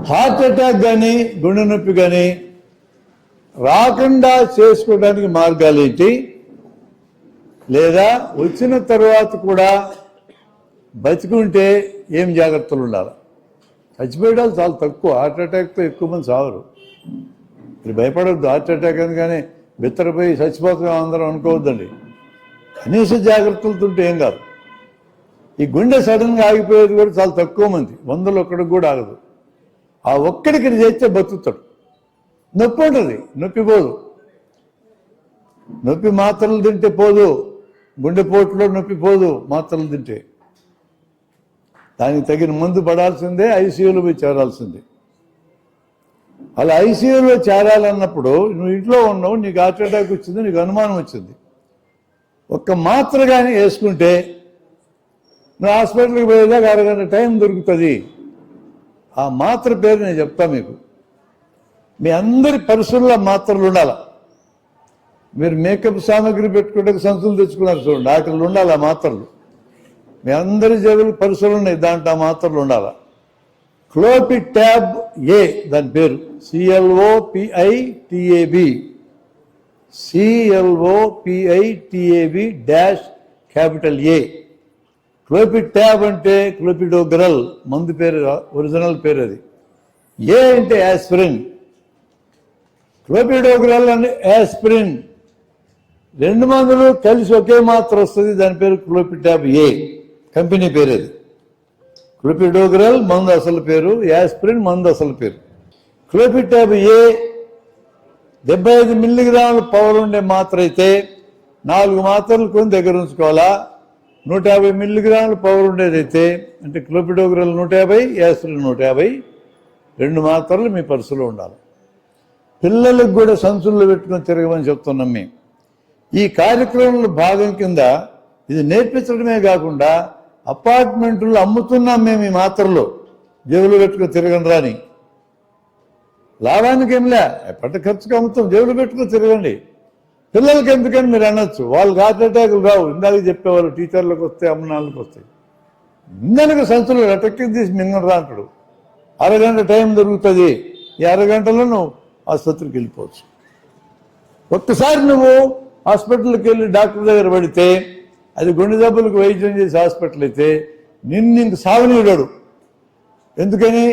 Heart attack కానీ గుండె నొప్పి కానీ రాకుండా చేసుకోవడానికి మార్గాలు ఏంటి, లేదా వచ్చిన తర్వాత కూడా బతికుంటే ఏం జాగ్రత్తలు ఉండాలి? చచ్చిపోయడాలు చాలా తక్కువ, హార్ట్ అటాక్తో ఎక్కువ మంది చావరు. మీరు భయపడవద్దు, హార్ట్ అటాక్ అని కానీ బిత్తరపోయి చచ్చిపోతున్నాం అందరం అనుకోవద్దండి. కనీస జాగ్రత్తలతో ఉంటే ఏం కాదు. ఈ గుండె సడన్గా ఆగిపోయేది కూడా చాలా తక్కువ మంది, 100లో ఒక్కడికి కూడా ఆగదు. ఆ ఒక్కడికి చేస్తే బతుకుతాడు. నొప్పి ఉంటుంది, నొప్పి పోదు. నొప్పి మాత్రలు తింటే పోదు, గుండెపోటులో నొప్పి పోదు మాత్రలు తింటే. దానికి తగిన మందు పడాల్సిందే, ఐసీయూలో పోయి చేరాల్సిందే. అలా ఐసీయూలో చేరాలన్నప్పుడు నువ్వు ఇంట్లో ఉన్నావు, నీకు హార్ట్ అటాక్ వచ్చింది, నీకు అనుమానం వచ్చింది, ఒక్క మాత్ర కానీ వేసుకుంటే నువ్వు హాస్పిటల్కి పోయేదాకా అరగంట టైం దొరుకుతుంది. ఆ మాత్ర పేరు నేను చెప్తా మీకు. మీ అందరి పరిసరాల్లో మాత్రలు ఉండాలి. మీరు మేకప్ సామాగ్రి పెట్టుకుంటే సంచులు తెచ్చుకున్నారు చూడండి, ఆకలి ఉండాలి ఆ మాత్రలు. మీ అందరి జేబులు పరిసరాలు ఉన్నాయి, దాంట్లో ఆ మాత్రలు ఉండాలి. క్లోపిటాబ్ ఏ దాని పేరు, CLOPITAB, CLOPITAB -A. క్లోపిటాబ్ అంటే క్లోపిడోగ్రల్ మందు పేరు, ఒరిజినల్ పేరు అది. ఏ అంటే యాస్పిరిన్. క్లోపిడోగ్రల్ అంటే యాస్పిరిన్, రెండు మందులు కలిసి ఒకే మాత్ర వస్తుంది, దాని పేరు క్లోపిటాబ్ ఏ, కంపెనీ పేరు అది. క్లోపిడోగ్రల్ మందు అసలు పేరు, యాస్పిరిన్ మందు అసలు పేరు. క్లోపిటాబ్ ఏ 75 మిల్లీగ్రాముల పవర్ ఉండే మాత్ర అయితే 4 మాత్రలు కొని దగ్గర ఉంచుకోవాలా. 150 మిల్లీగ్రాముల పవర్ ఉండేదైతే, అంటే క్లోపిడోగ్రల్ 150, యాస్పిరిన్ 150, 2 మాత్రలు మీ పర్సులో ఉండాలి. పిల్లలకు కూడా సంచుల్లో పెట్టుకొని తిరగమని చెప్తున్నాం మేము. ఈ కార్యక్రమంలో భాగం కింద ఇది నేర్పించడమే కాకుండా అపార్ట్మెంట్లో అమ్ముతున్నాం మేము ఈ మాత్రలు, జేబులో పెట్టుకొని తిరగండి రాని. లాభానికి ఏంలే, పట్ట ఖర్చుకు అమ్ముతాం, జేబులో పెట్టుకొని తిరగండి. పిల్లలకి ఎందుకని మీరు అనొచ్చు, వాళ్ళకి హార్ట్ అటాకులు రావు. ఇందాక చెప్పేవాళ్ళు టీచర్లకు వస్తాయి, అమ్మనాళ్ళకి వస్తాయి. ఇందాక సంచులు అటక్కి తీసి మింగరా అంటాడు. అరగంట టైం దొరుకుతుంది, ఈ అరగంటలో నువ్వు ఆసుపత్రికి వెళ్ళిపోవచ్చు. ఒక్కసారి నువ్వు హాస్పిటల్కి వెళ్ళి డాక్టర్ దగ్గర పడితే, అది గుండె జబ్బులకు వైద్యం చేసే హాస్పిటల్ అయితే నిన్ను సావనీయుడాడు. ఎందుకని?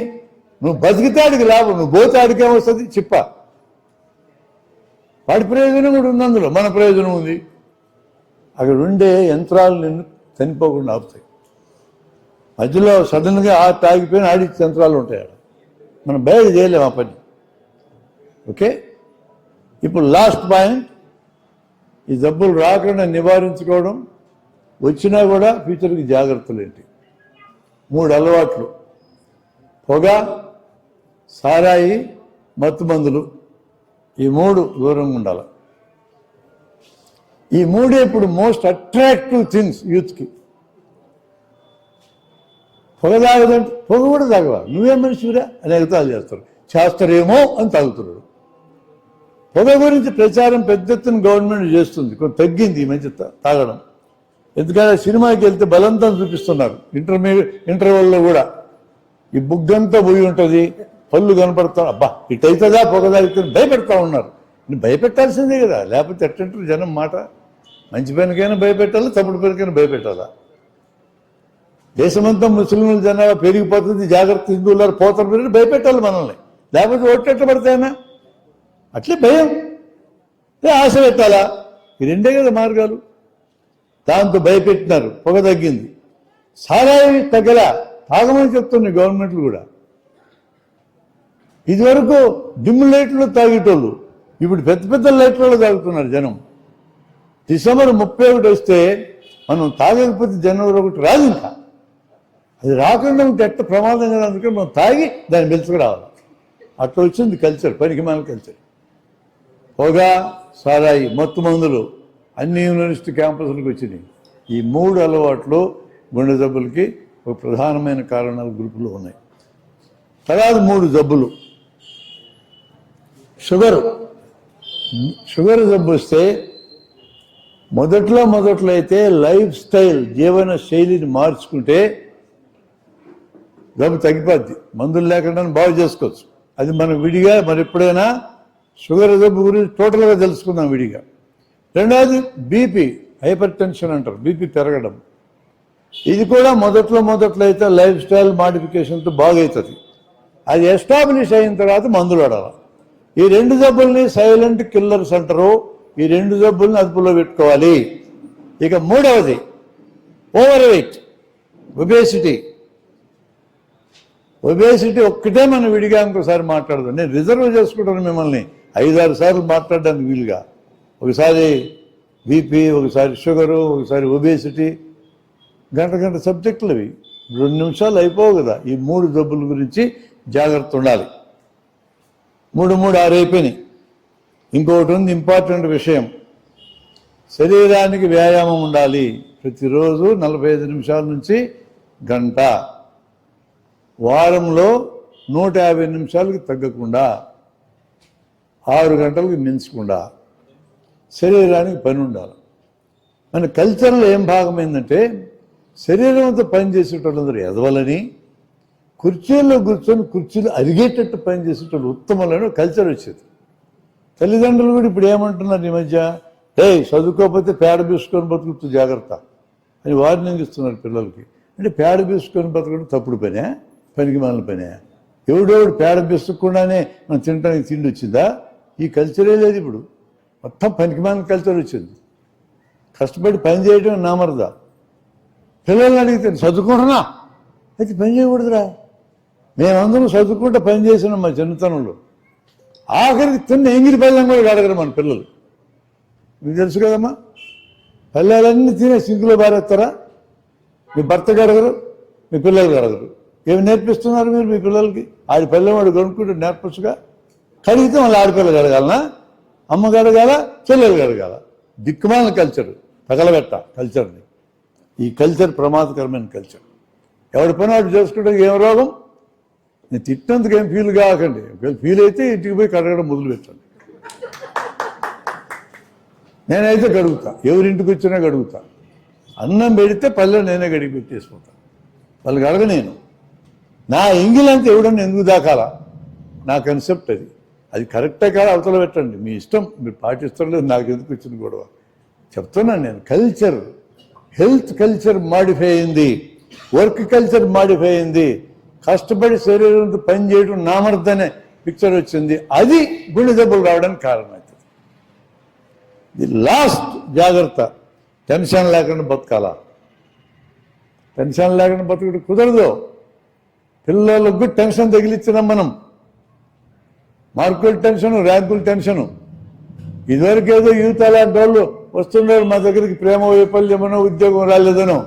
నువ్వు బతికితే ఆడికి లాభం, నువ్వు పోతే ఆడికేమొస్తుంది చిప్ప. వాడి ప్రయోజనం కూడా ఉంది అందులో, మన ప్రయోజనం ఉంది. అక్కడ ఉండే యంత్రాలు నిన్ను చనిపోకుండా ఆపుతాయి. మధ్యలో సడన్గా హార్ట్ ఆగిపోయిన ఆడిచ్చే యంత్రాలు ఉంటాయి అక్కడ, మనం బయట చేయలేము ఆ పని. ఓకే, ఇప్పుడు లాస్ట్ పాయింట్, ఈ జబ్బులు రాకుండా నివారించుకోవడం, వచ్చినా కూడా ఫ్యూచర్కి జాగ్రత్తలు ఏంటి? 3 అలవాట్లు: పొగ, సారాయి, మత్తు మందులు. ఈ 3 దూరంగా ఉండాలి. ఈ 3 ఇప్పుడు మోస్ట్ అట్రాక్టివ్ థింగ్స్ యూత్కి. పొగ తాగదంటే పొగ కూడా తాగవా, నువ్వేం మనిషిరా అని ఎగతాలు చేస్తారు, చేస్తారేమో అని తాగుతున్నాడు. పొగ గురించి ప్రచారం పెద్ద ఎత్తున గవర్నమెంట్ చేస్తుంది, కొంచెం తగ్గింది ఈ మధ్య తాగడం. ఎందుకంటే సినిమాకి వెళ్తే బలంతం చూపిస్తున్నారు, ఇంటర్వెల్లో కూడా ఈ బుగ్గంతా పోయి ఉంటుంది, పళ్ళు కనపడతా, అబ్బా ఇటైతుందా పొగ తాగితే భయపెడతా ఉన్నారు. భయపెట్టాల్సిందే కదా, లేకపోతే ఎట్టంటారు జనం మాట. మంచి పనికైనా భయపెట్టాలా, తప్పుడు పనికైనా భయపెట్టాలా? దేశమంతా ముస్లింల జనాభా పెరిగిపోతుంది, జాగ్రత్త, హిందువులారు పోతారు, పెరిగి భయపెట్టాలి మనల్ని, లేకపోతే ఓట్లెట్ట పడతాయనా? అట్లే భయం, ఆశ పెట్టాలా? ఈ 2 కదా మార్గాలు. దాంతో భయపెట్టినారు, పొగ తగ్గింది. సారాయి తగ్గలా, తాగమని చెప్తుంది గవర్నమెంట్లు కూడా. ఇదివరకు డిమ్ లైట్లో తాగేటోళ్ళు, ఇప్పుడు పెద్ద పెద్ద లైట్లలో తాగుతున్నారు జనం. డిసెంబర్ 31 వస్తే మనం తాగకపోతే జనవరి 1 రాదు. ఇంకా అది రాకుండా ఉంటే ఎట్ట ప్రమాదం కదా, అందుకని మనం తాగి దాన్ని పిలుచుకు రావాలి. అట్లా వచ్చింది కల్చర్, పనికిమాల కల్చర్. పొగ, సారాయి, మత్తు మందులు అన్ని యూనివర్సిటీ క్యాంపస్లకు వచ్చినాయి. ఈ 3 అలవాట్లు గుండె జబ్బులకి ఒక ప్రధానమైన కారణాలు గ్రూపులో ఉన్నాయి. తర్వాత 3 జబ్బులు. షుగర్ జబ్బు వస్తే మొదట్లో అయితే లైఫ్ స్టైల్, జీవన శైలిని మార్చుకుంటే జబ్బు తగ్గిపోద్ది, మందులు లేకుండా బాగు చేసుకోవచ్చు. అది మనం విడిగా మరి ఎప్పుడైనా షుగర్ జబ్బు గురించి టోటల్గా తెలుసుకుందాం విడిగా. రెండవది బీపీ, హైపర్ టెన్షన్ అంటారు, బీపీ పెరగడం. ఇది కూడా మొదట్లో అయితే లైఫ్ స్టైల్ మాడిఫికేషన్తో బాగవుతుంది. అది ఎస్టాబ్లిష్ అయిన తర్వాత మందులు వాడాలి. ఈ రెండు జబ్బుల్ని సైలెంట్ కిల్లర్స్ అంటారు. ఈ రెండు జబ్బుల్ని అదుపులో పెట్టుకోవాలి. ఇక మూడవది ఓవర్ వెయిట్, ఒబేసిటీ. ఒబేసిటీ ఒక్కటే మనం విడిగా ఇంకోసారి మాట్లాడదాం. నేను రిజర్వ్ చేసుకుంటాను మిమ్మల్ని 5-6 సార్లు మాట్లాడడానికి వీలుగా. ఒకసారి బీపీ, ఒకసారి షుగరు, ఒకసారి ఒబేసిటీ. గంట సబ్జెక్టులు అవి 2 నిమిషాలు అయిపోవు కదా. ఈ 3 జబ్బుల గురించి జాగ్రత్త ఉండాలి. 3 అయిపోయినాయి. ఇంకొకటి ఉంది ఇంపార్టెంట్ విషయం, శరీరానికి వ్యాయామం ఉండాలి. ప్రతిరోజు 45 నిమిషాల నుంచి గంట, వారంలో 150 నిమిషాలకి తగ్గకుండా 6 గంటలకు మించకుండా శరీరానికి పని ఉండాలి. మన కల్చర్లో ఏం భాగమైందంటే శరీరంతో పనిచేసేటోళ్ళందరూ ఎదవలని, కుర్చీల్లో కూర్చొని కుర్చీలు అరిగేటట్టు పనిచేసేటోళ్ళు ఉత్తములని కల్చర్ వచ్చేది. తల్లిదండ్రులు కూడా ఇప్పుడు ఏమంటున్నారు ఈ మధ్య, చదువుకోకపోతే పేడ బీసుకొని బతుకుతూ జాగ్రత్త అని వార్నింగ్ ఇస్తున్నారు పిల్లలకి. అంటే పేడ బీసుకొని బతకడం తప్పుడు పనే, పనికి మాలిన పనే. ఎవడెవడు పేడ బీసుకుండానే మనం తినడానికి తిండి వచ్చిందా? ఈ కల్చరే లేదు ఇప్పుడు. మొత్తం పనికి మాలిన కల్చర్ వచ్చింది. కష్టపడి పని చేయడం నామరదా. పిల్లల్ని అడిగితే చదువుకుంటున్నా అయితే పని చేయకూడదురా. మేమందరం చదువుకుంటే పని చేసినాం మా చిన్నతనంలో. ఆఖరికి తిన్న ఎంగిరి పల్లెం కూడా అడగరు మన పిల్లలు. మీకు తెలుసు కదమ్మా, పల్లెలన్నీ తినే సింకులో బారేస్తారా? మీ భర్తకు అడగరు, మీ పిల్లలకి అడగరు. ఏమి నేర్పిస్తున్నారు మీరు మీ పిల్లలకి? ఆడి పల్లెం వాడు కొనుక్కుంటే నేర్పచ్చుగా. కడిగితే మళ్ళీ ఆడపిల్లలు అడగాలనా? అమ్మకు అడగాల, చెల్లెలు అడగాల. దిక్కుమాలిన కల్చర్, తగలబెట్ట కల్చర్ని. ఈ కల్చర్ ప్రమాదకరమైన కల్చర్. ఎవరి పని వాడు చేసుకుంటే ఏం రోగం? నేను తిట్టినందుకు ఏం ఫీల్ కాకండి. ఒకవేళ ఫీల్ అయితే ఇంటికి పోయి కడగడం మొదలు పెట్టండి. నేనైతే గడుగుతా, ఎవరింటికి వచ్చినా గడుగుతా. అన్నం పెడితే పల్లె నేనే గడిగి పెట్టేసుకుంటా. వాళ్ళకి అడగ నేను. నా ఎంగిలంతా ఎవడన్నా ఎందుకు దాకాలా? నా కన్సెప్ట్ అది. అది కరెక్టే కాదు, అవతల పెట్టండి, మీ ఇష్టం, మీరు పాటిస్తారు లేదు, నాకు ఎందుకు వచ్చింది గొడవ చెప్తున్నాను నేను. కల్చర్, హెల్త్ కల్చర్ మాడిఫై అయింది, వర్క్ కల్చర్ మాడిఫై అయింది. కష్టపడి శరీరంతో పని చేయడం నామర్థనే పిక్చర్ వచ్చింది. అది గుండె జబ్బులు రావడానికి కారణం అవుతుంది. ఇది లాస్ట్ జాగ్రత్త. టెన్షన్ లేకుండా బతకాలా. టెన్షన్ లేకుండా బతకడం కుదరదు. పిల్లలకు టెన్షన్ తగిలిచ్చినాం మనం. మార్కుల టెన్షను, ర్యాంకుల టెన్షను. ఇదివరకు ఏదో యూత్ అలాంటి వాళ్ళు వస్తున్నారు మా దగ్గరికి, ప్రేమ వైఫల్యమనో ఉద్యోగం రాలేదనో.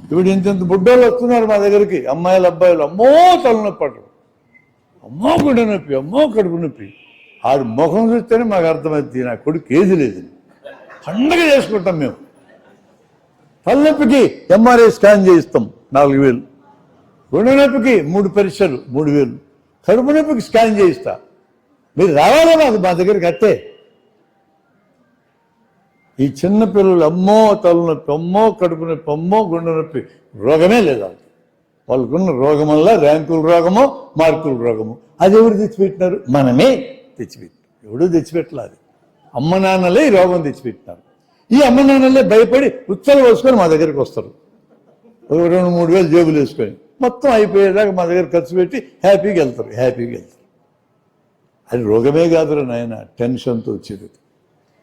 ఇప్పుడు ఇంత బుడ్డోళ్ళు వస్తున్నారు మా దగ్గరికి, అమ్మాయిలు అబ్బాయిలు. అమ్మో తలనొప్పి అంటారు, అమ్మో గుండె నొప్పి, అమ్మో కడుపు నొప్పి. ఆడు ముఖం చూస్తేనే మాకు అర్థమవుతుంది నా కొడుకు ఏది లేదు. పండగ చేసుకుంటాం మేము. తలనొప్పికి ఎంఆర్ఐ స్కాన్ చేయిస్తాం 4,000. గుండె నొప్పికి 3 పరీక్షలు 3,000. కడుపు నొప్పికి స్కాన్ చేయిస్తా. మీరు రావాలా మాకు మా దగ్గరికి అట్టే. ఈ చిన్నపిల్లలు అమ్మో తలనొప్పి, అమ్మో కడుపు నొప్పి, అమ్మో గుండె నొప్పి, రోగమే లేదా వాళ్ళకున్న రోగం వల్ల ర్యాంకుల రోగమో మార్కుల రోగమో. అది ఎవరు తెచ్చిపెట్టినారు? మనమే తెచ్చిపెట్టినారు. ఎవడూ తెచ్చిపెట్టలేదు. అమ్మ నాన్నలే ఈ రోగం తెచ్చిపెట్టినారు. ఈ అమ్మ నాన్నలే భయపడి ఉచ్చలు వేసుకొని మా దగ్గరికి వస్తారు. 2-3 వేలు జేబులు వేసుకొని మొత్తం అయిపోయేదాకా మా దగ్గర ఖర్చు పెట్టి హ్యాపీగా వెళ్తారు. అది రోగమే కాదురా నాయన, టెన్షన్తో వచ్చేది.